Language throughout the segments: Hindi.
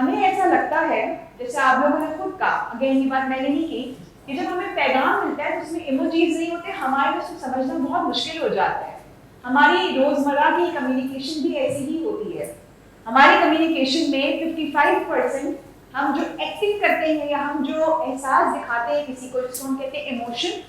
हमें ऐसा लगता है, जैसे आप लोगों ने खुद कहा, अगेन ये बात मैंने नहीं की, कि जब हमें पैगाम मिलता है तो उसमें इमोजीज नहीं होते, हमारे लिए उसको समझना बहुत मुश्किल हो जाता है। हमारी रोजमर्रा की कम्युनिकेशन भी ऐसी ही होती है। हमारी कम्युनिकेशन में 55% हम जो एक्टिंग करते हैं या हम जो एहसास दिखाते हैं किसी को, जिसको हम कहते हैं इमोशन,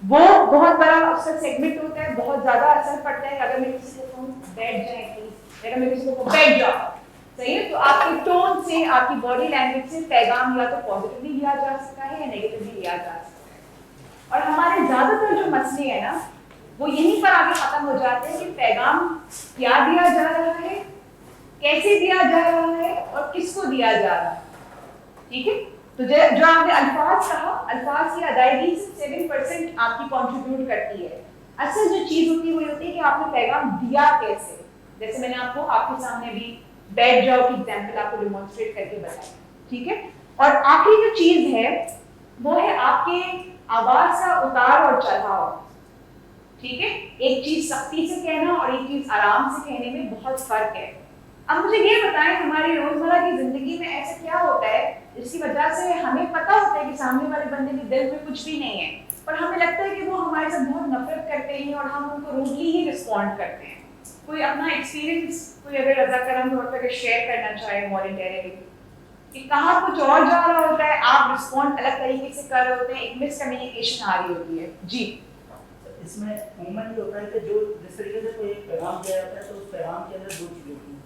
वो बहुत बड़ा उसका सेगमेंट होता है, बहुत ज्यादा असर पड़ता है। अगर मैं किसी को कहूँ बैठ जाए प्लीज, अगर मैं किसी को कहूँ बैठ जाओ, सही है, तो आपके टोन से, आपकी बॉडी लैंग्वेज से पैगाम या तो पॉजिटिवली लिया जा सकता है या नेगेटिवली लिया जा सकता है। और हमारे ज्यादातर जो मसले हैं ना, वो यहीं पर आगे खत्म हो जाते हैं कि पैगाम क्या दिया जा रहा है, कैसे दिया जा रहा है और किसको दिया जा रहा है। ठीक है, तो जो आपने अल्फाज कहा, अल्फाज की अदायगी से 7% आपकी कंट्रीब्यूट करती है। असल जो चीज होती है वो होती है कि आपने पैगाम दिया कैसे। जैसे मैंने आपको आपके सामने भी बैठ जाओ की एग्जांपल आपको डेमोन्स्ट्रेट करके बताया, ठीक है। और आखिरी जो चीज है वो है आपके आवाज का उतार और चढ़ाव, ठीक है। एक चीज सख्ती से कहना और एक चीज आराम से कहने में बहुत फर्क है। अब मुझे ये बताएं, हमारी रोजमर्रा की जिंदगी में ऐसा क्या होता है जिसकी वजह से हमें पता होता है कि सामने वाले बंदे के दिल में कुछ भी नहीं है, पर हमें लगता है कि वो हमारे साथ बहुत नफरत करते हैं और हम उनको रूडली ही रिस्पॉन्ड करते हैं। कोई अपना एक्सपीरियंस कोई अगर रज़ाकरम तौर पर शेयर करना चाहे वॉलंटियरली, कि कहाँ कुछ और जा रहा होता है, आप रिस्पॉन्ड अलग तरीके से कर रहे होते हैं, एक मिसकम्युनिकेशन आ रही होती है। जी, इसमें उम्मन ये होता है कि जो जिस तरीके से कोई एक पैगाम दिया जाता है तो उस पैगाम के अंदर दो चीज़ें होती हैं,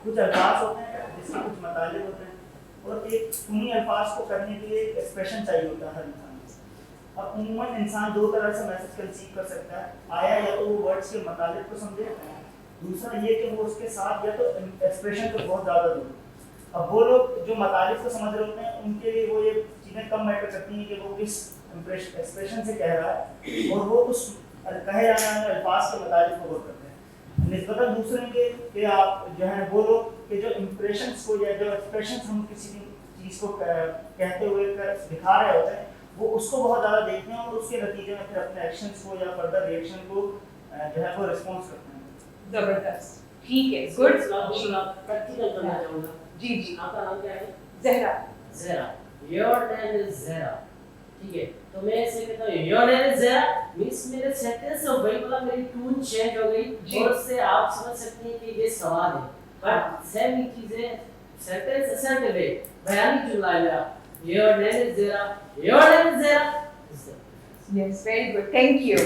कुछ अल्फाज होते हैं जिसके कुछ मतलब होते हैं और एक उन्हीं अल्फाज को करने के लिए एक एक्सप्रेशन चाहिए होता है हर इंसान को। अब उम्मन इंसान दो तरह से मैसेज कंसीव कर सकता है, आया या तो वो वर्ड्स के मतलब को समझे, दूसरा ये कि वो उसके साथ या तो एक्सप्रेशन को बहुत ज़्यादा दो। अब वो लोग जो मतलब को समझ रहे होते हैं उनके लिए वो ये चीज़ें कम मैटर करती हैं कि वो किस एक्सप्रेशन से कह रहा है और वो उस कहे जाने वाले अल्फाज के मतलब को गौर करते हैं निस्बतन दूसरे के आप जो है वो लोग के जो इम्प्रेशंस को या जो एक्सप्रेशंस हम किसी चीज़ को कहते हुए दिखा रहे होते हैं वो उसको बहुत ज़्यादा देखते हैं और उसके नतीजे में फिर अपने एक्शंस को या फर्दर रिएक्शन को जो है वो रिस्पॉन्स करते हैं। जबरदस्त, ठीक है, गुड। प्रैक्टिकल करना चाहूँगा। जी जी, आपका नाम क्या है? Zahra. Zahra, your name is Zahra, ठीक है। तो मैं ऐसे कहता हूँ your name is Zahra, means मेरे सेंटेंस हो गई, मतलब मेरी टून चेंज हो गई और उससे आप समझ सकते हैं कि ये सवाल है, बट सेम ही चीज़ें सेंटेंस असेंट वे बयानी जुमला है मेरा, your name is Zahra, your name is Zahra. Yes, very good, thank you.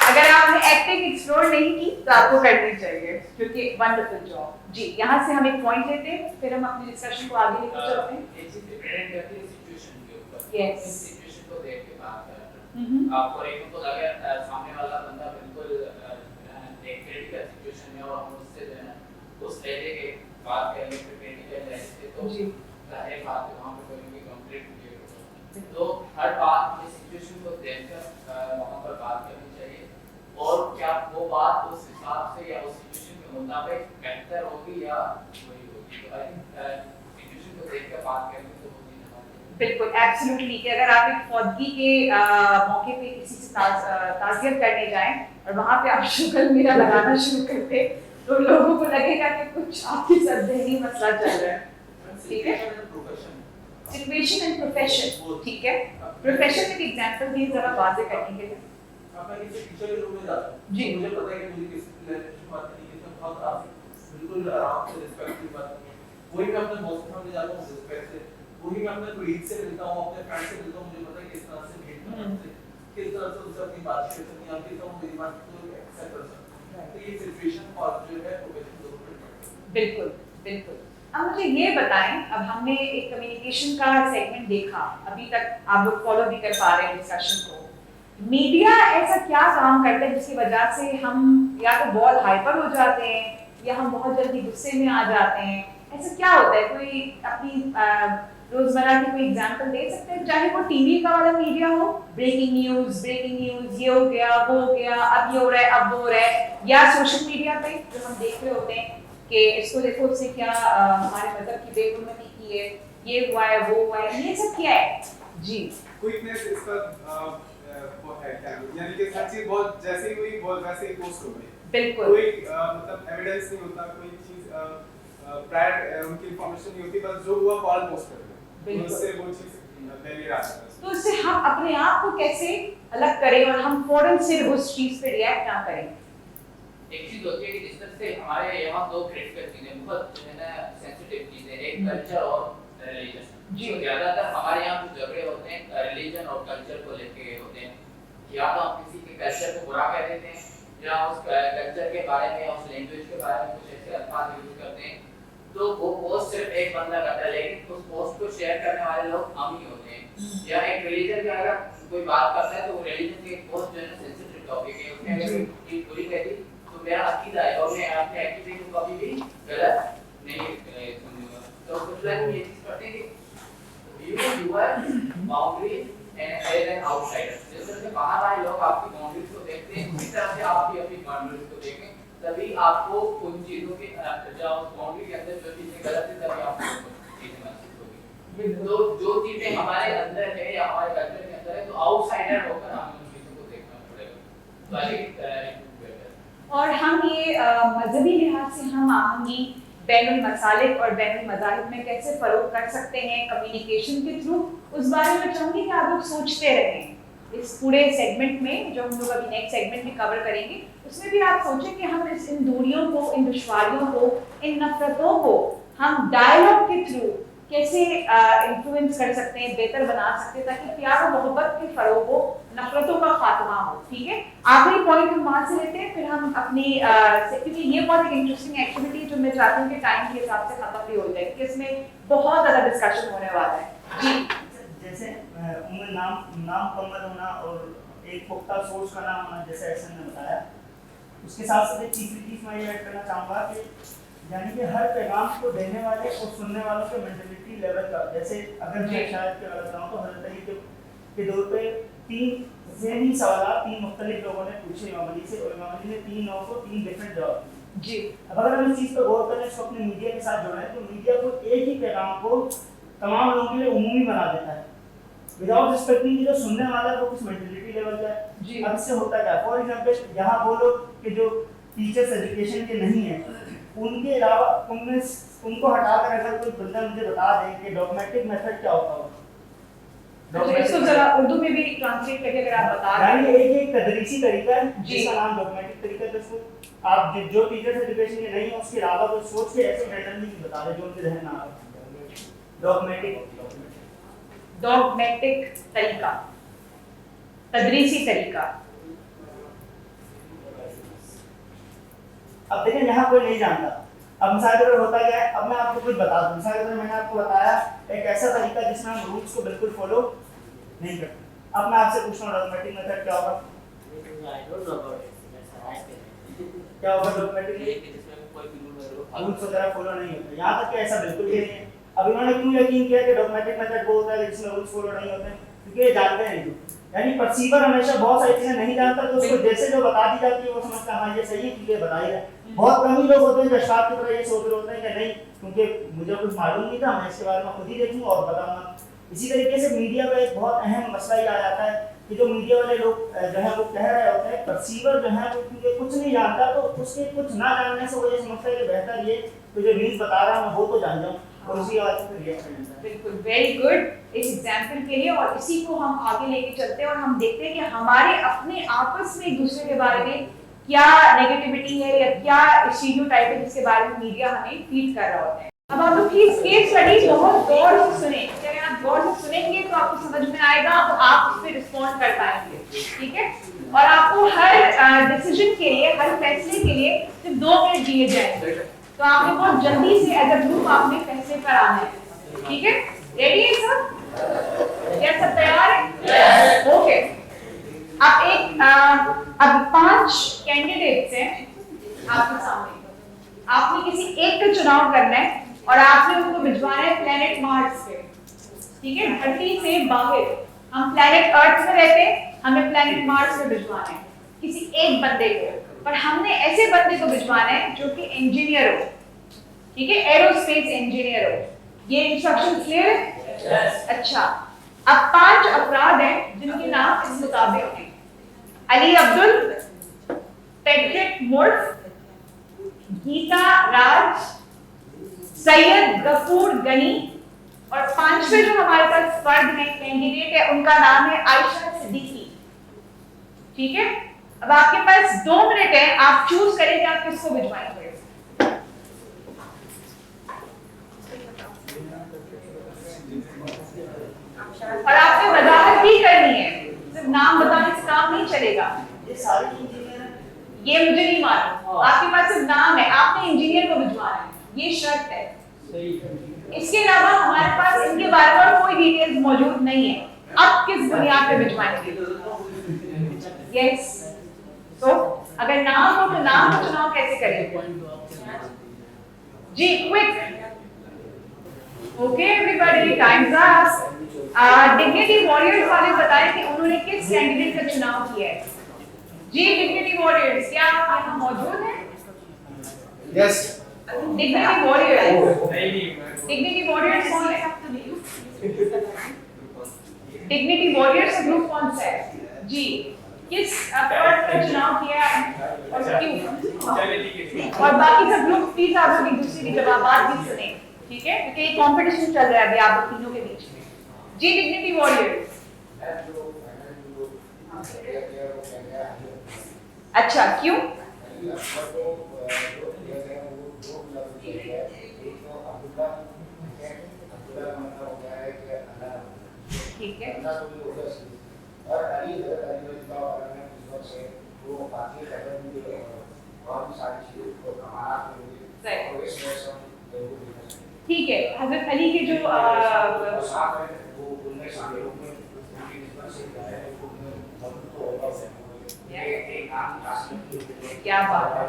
अगर आपने एक्टिंग एक्सप्लोर नहीं की तो आपको करनी चाहिए, क्योंकि वंडरफुल जॉब। जी, यहाँ से हम एक पॉइंट लेते हैं, फिर हम अपनी डिस्कशन को आगे लेकर चलते हैं। सिचुएशन के ऊपर, यस, सिचुएशन को देख के बात करते हैं। आप फॉर एग्जांपल अगर सामने वाला बंदा बिल्कुल एक क्रिटिकल सिचुएशन में और हम उससे जो है ना उस लहजे के बात करेंगे, क्रिटिकल लहजे से, तो जाहिर बात है वहाँ पे कोई भी कंप्लीट नहीं होगा। तो हर बात में सिचुएशन को देखकर वहाँ पर बात करनी चाहिए और क्या वो बात उस हिसाब से या उस सिचुएशन के मुताबिक बेहतर होगी या वही होगी। तो आई थिंक सिचुएशन को देखकर बात करनी तो होगी ना। बिल्कुल, एब्सोल्युटली, कि अगर आप एक फौतगी के मौके पे किसी से ताज़ियत करने जाएं और वहाँ पे आप शुक्र मेरा लगाना शुरू करते तो लोगों को लगेगा कि कुछ आपके साथ जहनी मसला चल रहा है। ठीक है, सिचुएशन एंड प्रोफेशन, ठीक है। प्रोफेशन में एग्जांपल दिए जरा वाज़ेह करने के लिए। आपका किसी टीचर के रूम में जाता हूं जी, मुझे पता है कि मुझे किस लैंग्वेज में बात करनी है, कितना बहुत खराब है, बिल्कुल आराम से रिस्पेक्टफुल बात करनी है। वही मैं अपने बॉस के सामने जाता हूं रिस्पेक्ट से, वही मैं अपने कोलीग से मिलता हूं, अपने फ्रेंड से मिलता हूं, मुझे पता है किस तरह से मीट करना है, किस तरह से उनसे अपनी बात शेयर करनी है, आप कितना मेरी बात को एक्सेप्ट कर सकते हैं। तो ये सिचुएशन और जो है प्रोफेशन दोनों पे डिपेंड है। बिल्कुल बिल्कुल। अब मुझे ये बताएं, अब हमने एक कम्युनिकेशन का सेगमेंट देखा, अभी तक आप लोग फॉलो भी कर पा रहे हैं डिस्कशन को। मीडिया ऐसा क्या काम करता है जिसकी वजह से हम या तो बहुत हाइपर हो जाते हैं या हम बहुत जल्दी गुस्से में आ जाते हैं? ऐसा क्या होता है? कोई अपनी रोजमर्रा की कोई एग्जांपल दे सकते हैं, चाहे वो टीवी का वाला मीडिया हो, ब्रेकिंग न्यूज़, ये हो गया, वो हो गया, अब ये हो रहा है, अब वो हो रहा है, या सोशल मीडिया पे जो हम देख रहे होते हैं कि इसको देखो उससे क्या हमारे मतलब की बेगुमानी की है, ये हुआ है, वो हुआ है, ये सब क्या है? जी, क्विकनेस इसका वो है क्या, यानी कि हर चीज बहुत जैसे ही हुई बहुत वैसे ही पोस्ट हो गई। बिल्कुल, कोई मतलब एविडेंस नहीं होता, कोई चीज प्रायर उनकी इंफॉर्मेशन नहीं होती, बस जो हुआ कॉल पोस्ट कर देते, बिल्कुल। उससे वो चीज़ फेलियर आ जाता है। तो इससे हम अपने आप को कैसे अलग करें और हम फौरन से उस चीज पे रिएक्ट ना करें? एक चीज होती है कि जिस तरह से हमारे यहाँ दो क्रिटिकल चीजें बहुत जो है ना सेंसिटिव चीजें, एक कल्चर और रिलीजन। जी। तो ज्यादातर हमारे यहाँ जो झगड़े होते हैं रिलीजन और कल्चर को लेके होते हैं, या तो हम किसी के कल्चर को बुरा कह देते हैं या उस कल्चर के बारे में या उस लैंग्वेज के बारे में कुछ ऐसे अल्फाज यूज करते हैं। तो वो पोस्ट सिर्फ एक बंदा करता है, लेकिन उस पोस्ट को शेयर करने वाले लोग हम ही होते हैं। या एक रिलीजन का अगर कोई बात करता है तो वो रिलीजन की पोस्ट जो है सेंसिटिव टॉपिक है, उसमें अगर कोई चीज बुरी कहती तो मेरा अकीदा है और मैं आपके अकीदे को कभी भी गलत नहीं समझूंगा। तो कुछ लोग ये चीज करते हैं कि you are boundaries and as an outsider. जिस तरह से बाहर आए लोग आपकी बाउंड्रीज को देखते हैं, उसी तरह से आप भी अपनी बाउंड्रीज को देखें, तभी आपको उन चीजों के जो बाउंड्री के अंदर जो चीजें गलत है तभी आपको चीजें महसूस होगी। तो जो चीजें हमारे अंदर है या हमारे कल्चर के अंदर है, तो आउटसाइडर होकर हमें उन चीजों को देखना पड़ेगा। तो आई थिंक और हम ये मजहबी लिहाज से हम आहंगी बैनुल मसालिक और बैनुल मज़ाहिब में कैसे फरोग कर सकते हैं कम्युनिकेशन के थ्रू, उस बारे में चाहूँगी कि आप लोग सोचते रहें। इस पूरे सेगमेंट में जो हम लोग अभी नेक्स्ट सेगमेंट में कवर करेंगे, उसमें भी आप सोचें कि हम इन दूरियों को, इन दुश्वारियों को, इन नफरतों को हम डायलॉग के थ्रू कैसे इन्फ्लुएंस कर सकते हैं, बेहतर बना सकते हैं, ताकि प्यार और मोहब्बत के फरोग हो, नफरतों का खात्मा हो। ठीक है, आखिरी पॉइंट हम वहाँ से लेते हैं, फिर हम अपनी क्योंकि ये बहुत एक इंटरेस्टिंग एक्टिविटी जो मैं चाहती हूँ कि टाइम के हिसाब से खत्म भी हो जाए, कि इसमें बहुत ज़्यादा डिस्कशन होने वाला है। जी, जैसे उनमें नाम मुकम्मल होना और एक पुख्ता सोर्स का नाम होना, जैसे ऐसा ने बताया, उसके साथ साथ एक तीसरी चीज़ मैं ये ऐड करना चाहूँगा कि यानी कि हर पैगाम को देने वाले और सुनने वालों के मेंटलिटी लेवल का, जैसे अगर मैं शायद के गलत रहा हूँ तो हर तरीके के दौर पे 3 ज़हनी सवाल 3 मुख्तलिफ लोगों ने पूछे इमाम अली से, और इमाम अली ने 3 लोगों को 3 डिफरेंट जवाब दिए। जी, अब अगर हम इस चीज़ पर गौर करें, इसको अपने मीडिया के साथ जोड़ें, तो मीडिया को एक ही पैगाम को तमाम लोगों के लिए उमूमी बना देता है, विदाउट रिस्पेक्टिंग कि जो सुनने वाला है वो कुछ मेंटलिटी लेवल का है। जी। अब इससे होता क्या, फॉर एग्जांपल यहाँ वो लोग कि जो टीचर्स एजुकेशन के नहीं है, उनके अलावा उनको हटाकर अगर कोई बंदा मुझे बता दे कि डॉगमेटिक मेथड क्या होता है, इसको जरा उर्दू में भी ट्रांसलेट करके अगर आप बता दें। यानी एक तदरीसी तरीका है जी। जिसका नाम डॉगमेटिक तरीका है। जिसको आप जो टीचर्स एजुकेशन के नहीं है उसके अलावा कोई सोच के ऐसे रैंडमली बता दे जो उनके ध्यान ना आए, डॉगमेटिक तरीका, तदरीसी तरीका। अब देखें यहाँ कोई नहीं जानता, अब मिसाल के तौर होता क्या है, अब मैं आपको कुछ बता दूं, मिसाल के तौर मैंने आपको बताया एक ऐसा तरीका जिसमें हम रूल्स को बिल्कुल फॉलो नहीं करते। अब मैं आपसे पूछ रहा हूँ डॉगमेटिक मेथड क्या होगा, I don't know about it. That's how I feel. क्या होगा डॉगमेटिक, जिसमें कोई भी रूल्स वगैरह फॉलो नहीं होते, यहाँ तक कि ऐसा बिल्कुल भी नहीं है। अब इन्होंने क्यों यकीन किया कि डॉगमेटिक मेथड वो होता है जिसमें रूल्स फॉलो नहीं होते, क्योंकि ये जानते नहीं। यानी परसीवर हमेशा बहुत सारी चीजें नहीं जानता, तो उसको जैसे जो बता दी जाती है वो समझता है हाँ ये सही है क्योंकि बताई है। बहुत कम ही लोग होते हैं जो अशराफ की तरह ये सोच रहे होते हैं कि नहीं क्योंकि मुझे कुछ मालूम नहीं था, मैं इसके बारे में खुद ही देखूंगा और बताऊंगा। इसी तरीके से मीडिया का एक बहुत अहम मसला ये आ जाता है कि जो मीडिया वाले लोग जो है वो कह रहे होते हैं, परसीवर जो है वो क्योंकि कुछ नहीं जानता तो उसके कुछ ना जानने से वो ये समझता है कि बेहतर ये तो जो न्यूज़ बता रहा है मैं वो तो जान जाऊँ, और उसी बात पे रिएक्ट कर लेता है। बिल्कुल, वेरी गुड इस एग्जाम्पल के लिए, और इसी को हम आगे लेके चलते हैं और हम देखते हैं कि हमारे अपने आपस में एक दूसरे के बारे में क्या नेगेटिविटी है या क्या स्टीरियोटाइप है जिसके बारे में मीडिया हमें फीड कर रहा होता है। अब आप लोग प्लीज केस स्टडी बहुत गौर से सुने, अगर आप गौर से सुनेंगे तो आपको समझ में आएगा, तो आप उस पर रिस्पॉन्ड कर पाएंगे। ठीक है, और आपको हर डिसीजन के लिए, हर फैसले के लिए सिर्फ 2 मिनट दिए जाएंगे, तो आपने बहुत जल्दी से एज अ ग्रुप आपने फैसले पर आना है। ठीक है, रेडी है सब? क्या सब तैयार है? ओके, अब 5 कैंडिडेट्स हैं आपके सामने, आपने किसी एक का चुनाव करना है और आपने उनको भिजवाना है प्लेनेट मार्स पे। ठीक है, धरती से बाहर, हम प्लेनेट अर्थ में रहते हैं, हमें प्लेनेट मार्स पे भिजवाना है किसी एक बंदे को, पर हमने ऐसे बंदे को भिजवाना है जो कि इंजीनियर हो। ठीक है, एरोस्पेस इंजीनियर हो। ये इंस्ट्रक्शन क्लियर है? Yes. अच्छा, अब 5 अफराद हैं जिनके नाम इस मुताबिक हैं: अली अब्दुल, पैट्रिक मुर्फ, गीता राज, सैयद गफूर गनी, और पांचवें जो हमारे पास फर्द है, कैंडिडेट है, उनका नाम है आयशा सिद्दीकी। ठीक है, अब आपके पास 2 मिनट है, आप चूज करें कि आप किसको भिजवाएंगे। और आपने वजाहत भी करनी है, सिर्फ नाम बताने से काम नहीं चलेगा। ये सारे इंजीनियर हैं। ये मुझे नहीं मालूम, आपके पास सिर्फ नाम है, आपने इंजीनियर को भिजवाना है, ये शर्त है। इसके अलावा हमारे पास इनके बारे में कोई डिटेल्स मौजूद नहीं है। अब किस बुनियाद पे भिजवाएंगे? यस, तो अगर नाम हो तो नाम का चुनाव कैसे करें? जी quick. Okay everybody, times up. Dignity warriors वाले बताएं कि उन्होंने किस कैंडिडेट का चुनाव किया है। जी डिग्निटी वॉरियर्स, क्या आप यहाँ मौजूद हैं? Yes. Dignity warriors, dignity warriors कौन है? डिग्निटी वॉरियर्स का ग्रुप कौन सा है? जी, किस पद का चुनाव किया और क्यों? और बाकी सब ग्रुप प्लीज आप लोग एक दूसरे की जवाबात भी सुने, ठीक है, क्योंकि ये कंपटीशन चल रहा है अभी आप तीनों के बीच में। जी डिग्निटी वॉरियर्स। अच्छा, क्यों? ठीक है, और अली से वो बाकी और भी सारी चीजें को ठीक है। हजरत अली के जो क्या बात है,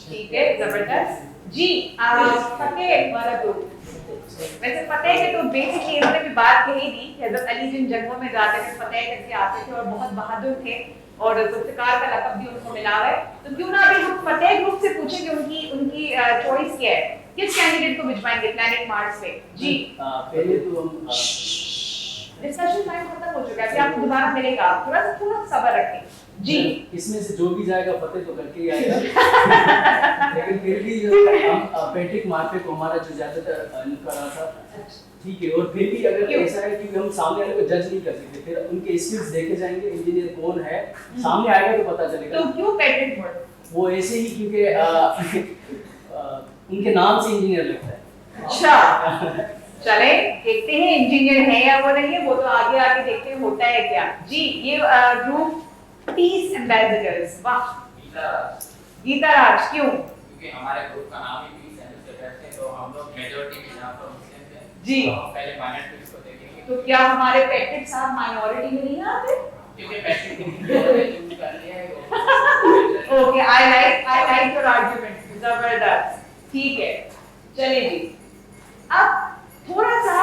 ठीक है, जबरदस्त। जी फतेह वाला ग्रुप, वैसे फतेह के तो बेसिकली इन्होंने भी बात कही थी कि हजरत अली जिन जंगों में जाते थे फतेह करके आते थे और बहुत बहादुर थे और जुल्फ़िकार का लक़ब भी उनको मिला है, तो क्यों ना अभी हम फतेह ग्रुप से पूछें कि उनकी चॉइस क्या है, किस कैंडिडेट को भिजवाएंगे प्लैनेट मार्स पे। जी पहले तो हम डिस्कशन टाइम खत्म हो चुका है, अभी आपको दोबारा मिलेगा, थोड़ा सब्र रखें। जी इसमें से जो भी जाएगा फतेह तो करके ही आएगा लेकिन फिर भी हम पैट्रिक मार्फे को हमारा जो ज्यादातर इनका रहा था, ठीक है, और फिर भी अगर ऐसा है कि हम सामने वाले को जज नहीं कर सकते, फिर उनके स्किल्स देखे जाएंगे, इंजीनियर कौन है सामने आएगा तो पता चलेगा। तो क्यों पैट्रिक मोर? वो ऐसे ही क्योंकि उनके नाम से इंजीनियर लगता है। अच्छा चले देखते हैं इंजीनियर है या वो नहीं है, वो तो आगे देखते हैं होता है क्या। जी ये ग्रुप पीस एम्बेसडर्स, वाह गीता राज, क्यों? क्योंकि हमारे ग्रुप का नाम ही पीस एम्बेसडर्स है, तो हम लोग मेजॉरिटी के यहाँ पर मुस्लिम हैं जी, तो हम पहले माइनॉरिटीज को देखेंगे। तो क्या हमारे पैट्रिक साहब माइनॉरिटी में नहीं आते? क्योंकि पैट्रिक चूज कर लिया है। Okay, I like your argument, जबरदस्त, ठीक है। चलिए जी, अब थोड़ा सा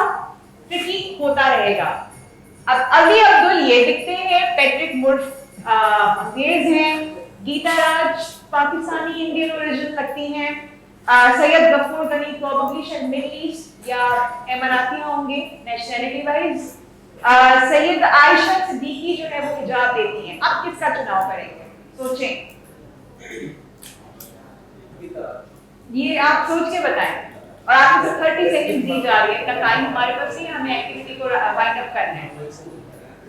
ट्रिकी होता रहेगा। अब अली अब्दुल ये दिखते हैं, पैट्रिक मुर्फ अंग्रेज हैं, गीता राज पाकिस्तानी इंडियन ओरिजिन लगती हैं, सैयद गफूर गनी प्रोबेबली शायद मिडिल ईस्ट या एमरातियां होंगे नेशनैलिटी वाइज, सैयद आयशा सिद्दीकी जो है वो हिजाब देती हैं। अब किसका चुनाव करेंगे, सोचें, ये आप सोच के बताएं, और आपको 30 सेकंड दी जा रही है, इतना टाइम हमारे पास नहीं, हमें एक्टिविटी को वाइंड अप करना है।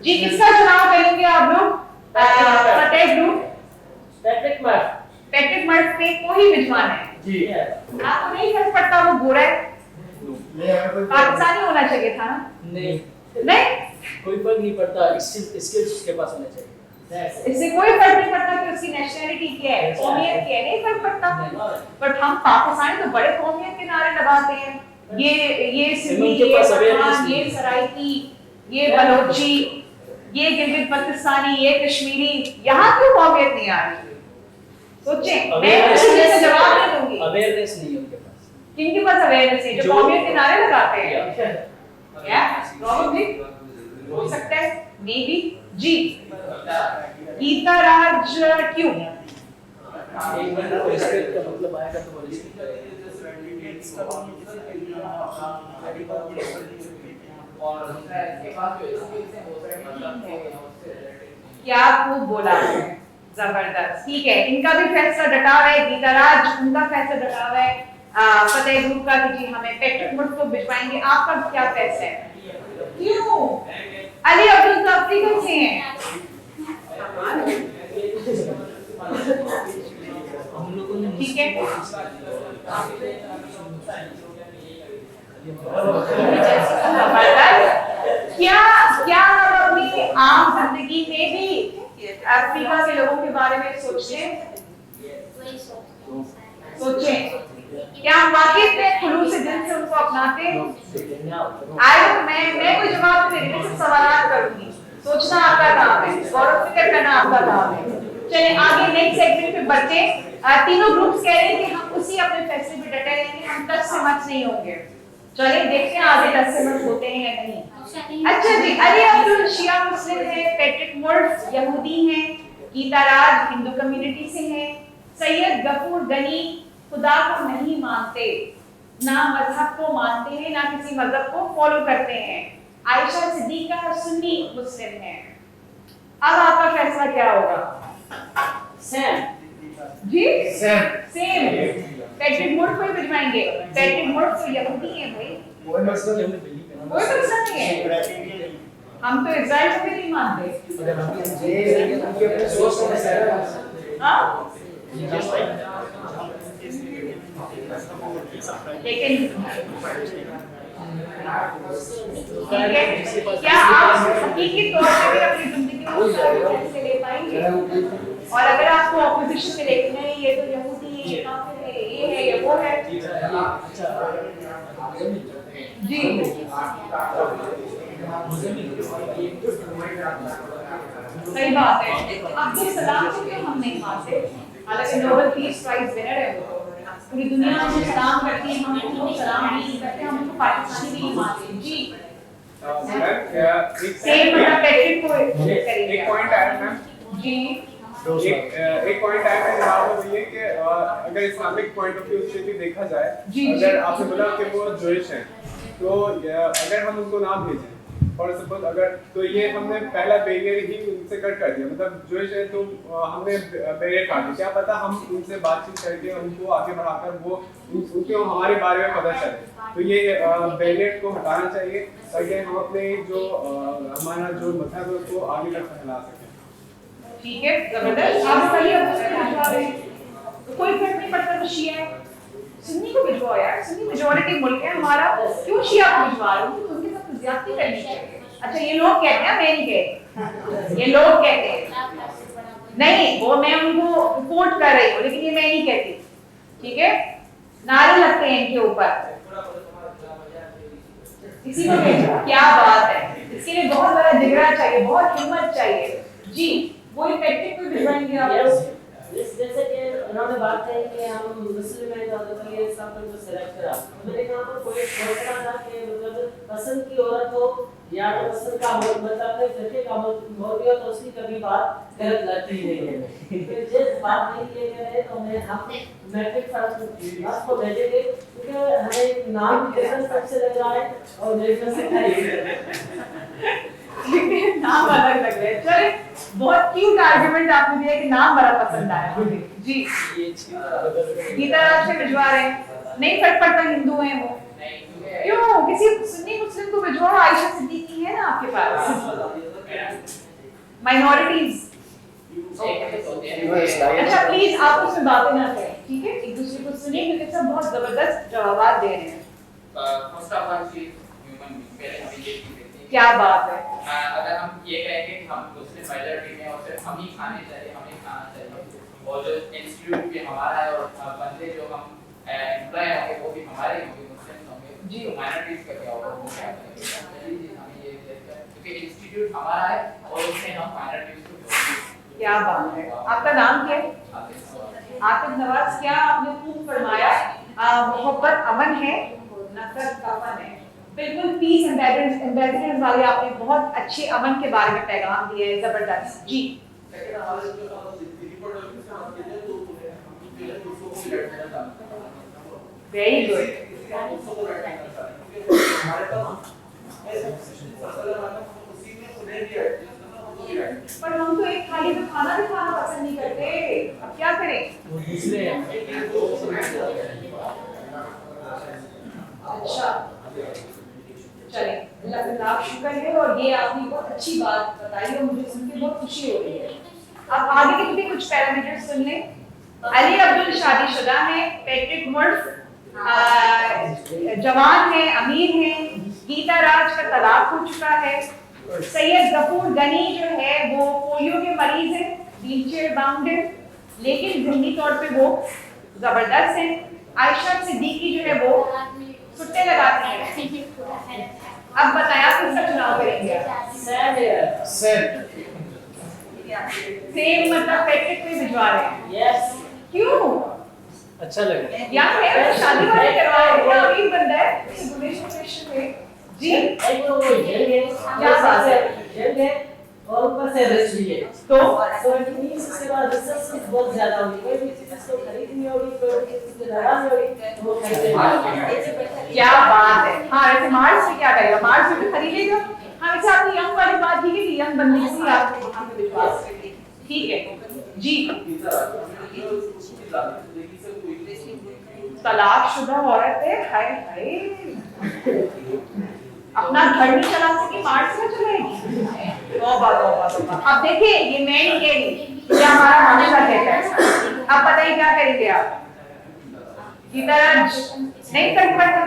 जी किसका चुनाव करेंगे आप लोग? फतेह ग्रुप पैट्रिक मर्फ पे कोई भिजवाना है जी, आपको नहीं फर्क पड़ता वो गोरा है, पाकिस्तानी होना चाहिए था ना? नहीं नहीं, कोई फर्क नहीं पड़ता, स्किल्स उसके पास होने चाहिए। इससे कोई फर्क नहीं पड़ता कि उसकी नेशनैलिटी क्या है, कौमियत क्या है, नहीं फर्क पड़ता। बट हम पाकिस्तानी तो बड़े कौमियत के नारे लगाते हैं, ये सिंधी, ये पठान, ये सराइकी, ये बलोची, ये गिलगित बल्तिस्तानी, ये कश्मीरी, यहाँ क्यों कौमियत नहीं आ रही? सोचें, मैं इसका जवाब नहीं दूंगी। अवेयरनेस नहीं है उनके पास। किनके पास अवेयरनेस है? जो कौमियत के नारे लगाते हैं। क्या प्रॉब्लम हो सकता है, मे बी। जी गीता राज क्यों? एक बार को रिस्पेक्ट का मतलब आएगा तो वो रिस्पेक्ट और इसके बाद जो स्किल्स हैं वो मतलब उससे क्या खूब बोला, जबरदस्त, ठीक है। इनका भी फैसला डटाव है, गीताराज उनका फैसला डटाव है फतेह ग्रुप का कि जी हमें पेट्रिक मुर्फ को भिजवाएंगे। आपका क्या फैसला है? क्यों? अली अब्दुल तो अफ्रीका से हैं। ठीक है, क्या क्या हम अपनी आम जिंदगी में भी अफ्रीका के लोगों के बारे में सोचें? क्या हम वाकई में खुलूस से दिल से उनको अपनाते हैं? मैं कोई जवाब नहीं दे रही, सिर्फ सवाल करूंगी। सोचना आपका काम है, गौर फिक्र करना आपका काम है। चलिए आगे नेक्स्ट सेगमेंट पे बढ़ते। तीनों ग्रुप्स कह रहे हैं कि हम उसी अपने फैसले पे डटे रहेंगे, हम टच से मच नहीं होंगे। चलिए देखते हैं आगे टच से मच होते हैं या नहीं। अच्छा जी, अली अब्दुल शिया मुस्लिम है, पेट्रिक मुर्फ यहूदी हैं, गीताराज हिंदू कम्युनिटी से हैं, सैयद गफूर गनी खुदा को नहीं मानते, ना मजहब को मानते हैं, ना किसी मजहब को फॉलो करते हैं, आयशा सिद्दीका सुन्नी मुस्लिम है। अब आपका फैसला क्या होगा? सेम जी सेम पेट्रिक मुर्फ को ही भिजवाएंगे। पेट्रिक मुर्फ तो यहूदी है भाई, कोई मसला नहीं है। कोई मसला नहीं है। हम तो इजराइल को भी नहीं मानते। उनके अपने सोच का मसला है। हाँ लेकिन ठीक है, क्या आप हकीकी तौर पे भी अपनी जिंदगी में फैसले ले पाएंगे? और अगर आपको ऑपोजिशन में देखना है ये तो यहूदी है, ये काफिर है, ये है, ये वो है, जी सही बात है। अब्दुल सलाम को क्यों हम नहीं मानते? हालांकि नोबेल पीस प्राइज विनर है वो, पूरी दुनिया में सलाम करती है, हम उनको सलाम नहीं करते, हम उनको पाकिस्तानी नहीं मानते। जी सेम मतलब पेट्रिक को करेंगे। एक पॉइंट आया मैम, जी एक पॉइंट आया मेरे दिमाग में, वो ये कि अगर इस्लामिक पॉइंट ऑफ व्यू से भी देखा जाए, अगर आपने बोला कि वो जोइश हैं, तो अगर हम उनको ना भेजें और सपोज अगर, तो ये हमने पहला बैरियर ही उनसे कट कर दिया। मतलब जोइश है तो हमने बैरियर काट दिया। क्या पता हम उनसे बातचीत करके उनको आगे बढ़ाकर वो उनको हमारे बारे में पता चले। तो ये बैरियर को हटाना चाहिए ताकि हम अपने जो हमारा जो मजहब है उसको आगे तक फैला सकें। ठीक है, जबरदस्त। आप बताइए अब उसको भिजवा रहे हैं तो कोई फर्क नहीं पड़ता तो शिया है सुन्नी को भिजवाओ यार, सुन्नी मेजॉरिटी मुल्क है हमारा, क्यों शिया को भिजवा रहे हो? उनके साथ ज्यादती करनी चाहिए। अच्छा ये लोग कहते हैं, मैं नहीं कहती, ये लोग कहते हैं। नहीं वो मैं उनको रिपोर्ट कर रही हूँ, लेकिन ये मैं नहीं कहती। ठीक है, नारे लगते हैं इनके ऊपर, इसी को क्या बात है। इसके लिए बहुत बड़ा जिगरा चाहिए, बहुत हिम्मत चाहिए। जी वही पेट्रिक को भिजवाएंगे आप लोग? जैसे कि उन्होंने बात कही कि हम मुस्लिम हैं तो ये सब को सेलेक्ट करा, मैंने कहा तो कोई सोचना था कि मतलब पसंद की औरत हो या तो पसंद का मतलब अपने फिरके का हो भी हो तो उसकी कभी बात गलत लगती नहीं है। तो जिस बात नहीं किए गए तो हम मैट्रिक फर्स्ट को भेजेंगे क्योंकि हमें नाम भी डिफरेंस सबसे लग रहा है और देखने से नाम अलग लग रहे हैं। चलिए बहुत क्यूट आर्गुमेंट आपने दिया कि नाम बड़ा पसंद आया जी। गीताराज से भिजवा रहे हैं, नहीं फर्क पड़ता हिंदू हैं वो, क्यों? किसी सुन्नी मुस्लिम को भिजवाओ, आयशा सिद्दीकी है ना आपके पास, माइनॉरिटीज। अच्छा प्लीज आप उसमें बातें ना करें, ठीक है? एक दूसरे को सुनिए क्योंकि सब बहुत जबरदस्त जवाब दे रहे हैं। First of all she human being, पहले हम ये चीज देखते हैं। क्या बात है। अगर हम ये कहेंगे कि हम मुस्लिम मेजॉरिटी में और सिर्फ हम ही खाने चाहिए, हमें खाना चाहिए, और जो इंस्टीट्यूट भी हमारा है और बंदे जो हम एम्प्लॉय होंगे वो भी हमारे होंगे, मुस्लिम होंगे जी, तो माइनॉरिटीज का क्या होगा? वो क्या करेंगे? हमें ये देखकर, क्योंकि इंस्टीट्यूट हमारा है और उसमें हम माइनॉरिटीज को जोड़ेंगे। क्या बात है। आपका नाम क्या है? आतिफ नवाज। क्या आपने खूब फरमाया, मोहब्बत अमन है, नफरत कफन है। बिल्कुल पीस एम्बेसडर्स वाले आपने बहुत अच्छे अमन के बारे में पैगाम दिए, जबरदस्त जी। Very good. पर हम तो एक थाली में खाना भी खाना पसंद नहीं करते। इसलिए अच्छा, चले अल्लाह शुक्र है। और ये आपने बहुत अच्छी बात बताई और मुझे सुन के बहुत खुशी हो रही है। अब आगे के भी कुछ पैरामीटर्स सुन लें। अली अब्दुल शादीशुदा है, पैट्रिक मुर्फ जवान है, अमीर है, गीता राज का तलाक हो चुका है, सैयद गफूर गनी जो है वो पोलियो के मरीज है, व्हीलचेयर बाउंड है, लेकिन ज़हनी तौर पे वो जबरदस्त है। आयशा सिद्दीकी जो है वो सुट्टे लगाती है। अब बताएं आप किसका चुनाव करेंगे? सेम मतलब पैट्रिक को भिजवा रहे हैं। यस, क्यों? अच्छा लगा। यहाँ है शादी वाले करवा रहे हैं, अमीर बंदा है, क्वेश्चन है जी। एक तो वो जेल गए, क्या बात है? जेल गए और ऊपर से रेस्ट भी है। तो इट मींस उसके बाद रिसर्च बहुत ज्यादा होगी, कोई भी चीज इसको खरीदनी होगी, कोई भी चीज इसको लगानी होगी तो वो खरीदेगा। क्या बात है। हाँ वैसे मार्च से क्या करेगा? मार्च में तो खरीदेगा। हाँ वैसे आपने यंग वाली बात की कि यंग बंदे से आप वहाँ पे विश्वास, ठीक है जी। तलाकशुदा औरत है, हाय हाय, अपना घर नहीं चला सकी, मार्च में चलेगी। तौबा तौबा तौबा। अब देखिए ये मैं नहीं कह रही, ये हमारा मामला कहता है। अब बताइए क्या करेंगे आप? गीताराज नहीं कर पाते।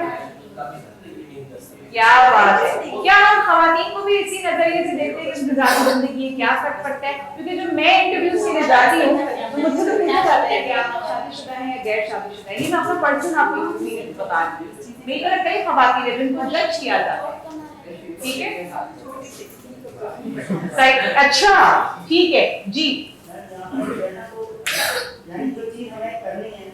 क्या बात है। क्या हम खवातीन को भी इसी नजरिए से देखते हैं कि गुजारी जिंदगी क्या फर्क पड़ता है? क्योंकि जो मैं इंटरव्यूज के लिए जाती हूँ तो मुझसे तो पूछा जाता है कि आप शादीशुदा हैं या गैर शादीशुदा हैं। ये मैं अपना पर्सन आपको एक्सपीरियंस बता रही हूँ। मेरी तरह कई खवातीन हैं जिनको जज किया जाता है, ठीक है? सही, अच्छा ठीक है जी। जो चीज हमें करनी है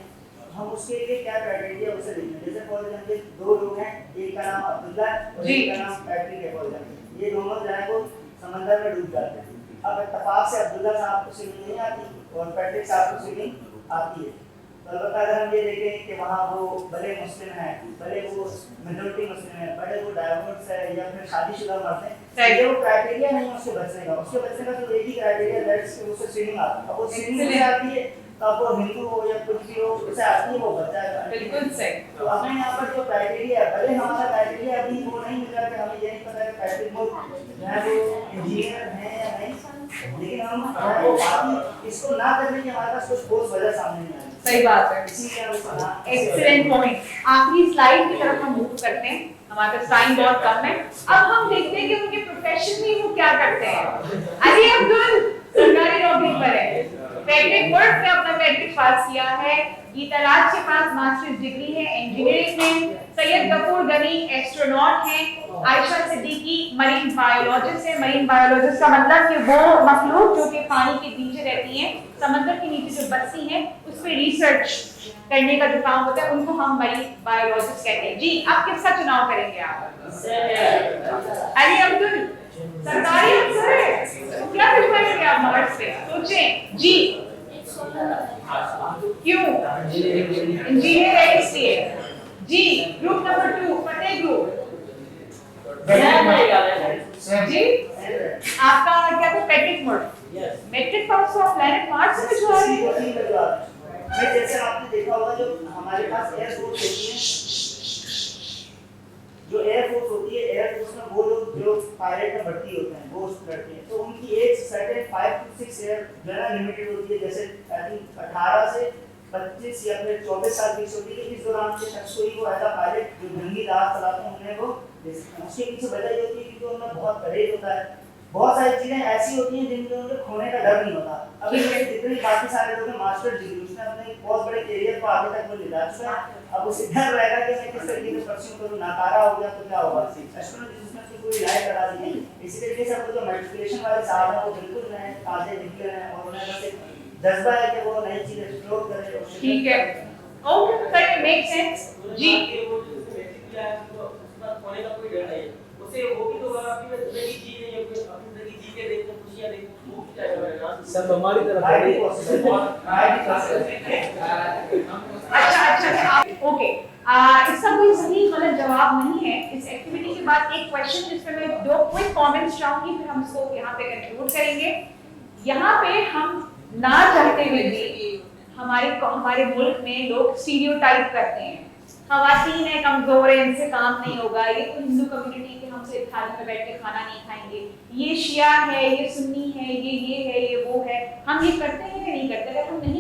हम उसके लिए क्या क्राइटेरिया उसे देखना है। जैसे फॉर एग्जांपल दो लोग हैं, एक का नाम अब्दुल्ला और एक का नाम पैट्रिक है, फॉर एग्जांपल ये दोनों जो है वो समंदर में डूब जाते हैं। अब इत्तेफाक से अब्दुल्ला साहब को स्विमिंग नहीं आती और पैट्रिक साहब को स्विमिंग आती है, तो अलबत्ता अगर हम ये देखें कि वहाँ वो भले मुस्लिम है, भले वो मेजॉरिटी मुस्लिम है, भले वो डाइवोर्स है या फिर शादीशुदा मर्द है, ये वो क्राइटेरिया नहीं है उसके बचने का। उसके बचने का तो एक ही क्राइटेरिया दैट्स कि उसे स्विमिंग आती है। अब वो स्विमिंग से आती है तब वो हिंदू हो या कुछ भी हो उसे आती है, वो बच्चा है। बिल्कुल सही। तो हमें यहाँ पर जो क्राइटेरिया है, भले हमारा क्राइटेरिया अभी वो नहीं मिल रहा कि हमें ये नहीं पता है पैट्रिक जो है वो इंजीनियर है या नहीं, लेकिन हम वो बाकी इसको ना करने की हमारे पास कुछ ठोस वजह सामने नहीं आई। सही बात है। इसीलिए हम एक्सीलेंट पॉइंट। आखिरी स्लाइड की तरफ हम मूव करते हैं, हमारे पास टाइम बहुत कम है। अब हम देखते हैं कि उनके प्रोफेशन में वो क्या करते हैं। अली अब्दुल सरकारी नौकरी पर है, पैट्रिक मुर्फ ने अपना मैट्रिक पास किया है, गीता राज के पास मास्टर्स डिग्री है इंजीनियरिंग में, सैयद गफूर गनी एस्ट्रोनॉट हैं, आयशा सिद्दीकी मरीन बायोलॉजिस्ट है। मरीन बायोलॉजिस्ट का मतलब कि वो मखलूक जो कि पानी के नीचे रहती हैं, समंदर के नीचे जो बसती हैं, उस पर रिसर्च करने का जो काम होता है उनको हम मरीन बायोलॉजिस्ट कहते हैं। जी आप किसका चुनाव करेंगे? आप अली अब्दुल सरकारी अफसर है, तो क्या भिजवाएंगे आप मार्च से? सोचें जी। क्यों? इंजीनियर है इसलिए जी। ग्रुप नंबर 2 फतेह ग्रुप जी। आपका क्या था? पैट्रिक मुर्फ। मैट्रिक पास तो प्लेनेट मार्स में भिजवा रहे हैं। मैं जैसे आपने देखा होगा जो हमारे पास एयरफोर्स होती है, जो एयरफोर्स होती है, एयरफोर्स में वो लोग जो पायलट में भर्ती होते हैं वो लड़के हैं, तो उनकी एज सर्टेन 5 to 6 ईयर जो है लिमिटेड होती है। जैसे आई थिंक 18 से 25 या फिर 24 साल की होती है। इस दौरान के शख्स को ही वो ऐसा पायलट जो जंगी जहाज चलाते हैं उन्हें वो उसके पीछे वजह ये होती है क्योंकि उनमें बहुत परहेज होता है। बहुत सारी चीजें ऐसी होती हैं जिनमें उनके खोने का डर नहीं होता। अभी जितने बाकी सारे लोग हैं मास्टर डिग्री उसने अपने बहुत बड़े करियर को आगे तक वो ले जा चुका है। अब उसे डर रहेगा कि मैं किस तरीके से परस्यू करूं, नाकारा हो गया तो क्या होगा। एस्ट्रोनॉमी जिसमें उसकी पूरी राय करा दी है। इसी तरीके से अब जो मैट्रिकुलेशन वाले साहब हैं वो बिल्कुल नए ताजे निकले हैं और उन्हें बस एक जज्बा है कि वो नई चीज एक्सप्लोर करें। ठीक है, ओके सर, मेक सेंस जी। होने का कोई डर नहीं है उसे, वो भी तो अपनी जिंदगी जी नहीं है, अपनी जिंदगी जी के देखो, खुशियां देखो, वो क्या करेगा सब हमारी तरफ अच्छा ओके। इसका कोई सही गलत जवाब नहीं है। इस एक्टिविटी के बाद एक क्वेश्चन जिस पे मैं 2 क्विक कमेंट्स चाहूंगी, फिर हम इसको यहाँ पे कंक्लूड करेंगे। यहाँ पे हम ना चाहते हुए भी हमारे मुल्क में लोग स्टीरियोटाइप करते हैं, खवातीन है, कमजोर है, इनसे काम नहीं होगा, ये तो हिंदू कम्युनिटी के हमसे एक थाली में बैठ के खाना नहीं खाएंगे, ये शिया है, ये सुन्नी है, ये है, ये वो है। हम ये करते हैं या नहीं करते? अगर हम नहीं